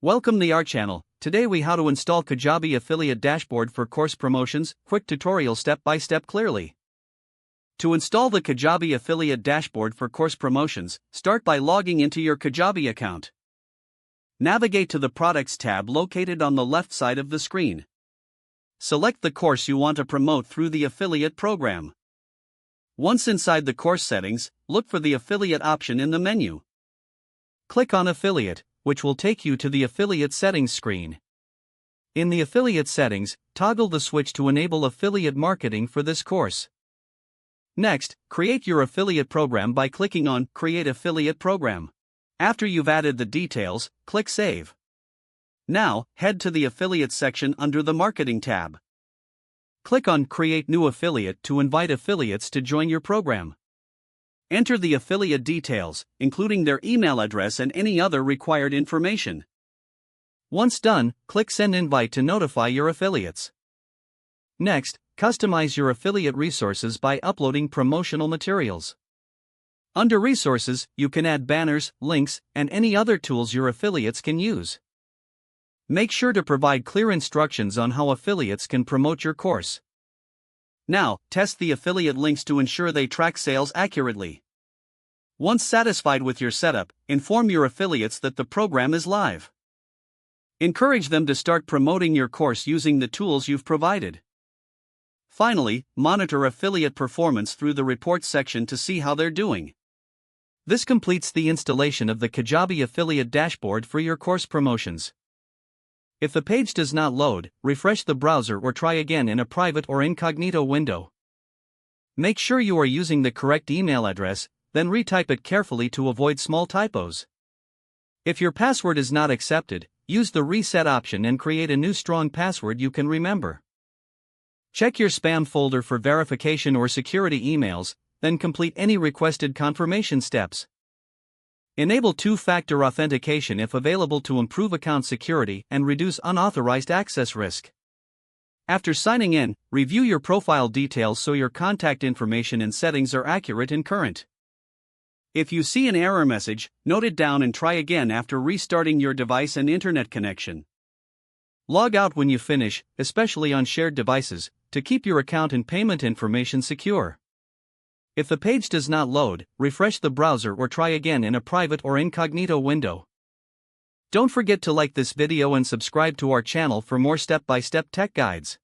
Welcome to our channel. Today we how to install Kajabi affiliate dashboard for course promotions, quick tutorial step by step clearly. To install the Kajabi affiliate dashboard for course promotions, start by logging into your Kajabi account. Navigate to the Products tab located on the left side of the screen. Select the course you want to promote through the affiliate program. Once inside the course settings, look for the affiliate option in the menu. Click on Affiliate, which will take you to the affiliate settings screen. In the affiliate settings, toggle the switch to enable affiliate marketing for this course. Next, create your affiliate program by clicking on Create Affiliate Program. After you've added the details, click Save. Now, head to the Affiliate section under the Marketing tab. Click on Create New Affiliate to invite affiliates to join your program. Enter the affiliate details, including their email address and any other required information. Once done, click Send Invite to notify your affiliates. Next, customize your affiliate resources by uploading promotional materials. Under Resources, you can add banners, links, and any other tools your affiliates can use. Make sure to provide clear instructions on how affiliates can promote your course. Now, test the affiliate links to ensure they track sales accurately. Once satisfied with your setup, inform your affiliates that the program is live. Encourage them to start promoting your course using the tools you've provided. Finally, monitor affiliate performance through the Reports section to see how they're doing. This completes the installation of the Kajabi affiliate dashboard for your course promotions. If the page does not load, refresh the browser or try again in a private or incognito window. Make sure you are using the correct email address, then retype it carefully to avoid small typos. If your password is not accepted, use the Reset option and create a new strong password you can remember. Check your spam folder for verification or security emails, then complete any requested confirmation steps. Enable two-factor authentication if available to improve account security and reduce unauthorized access risk. After signing in, review your profile details so your contact information and settings are accurate and current. If you see an error message, note it down and try again after restarting your device and internet connection. Log out when you finish, especially on shared devices, to keep your account and payment information secure. If the page does not load, refresh the browser or try again in a private or incognito window. Don't forget to like this video and subscribe to our channel for more step-by-step tech guides.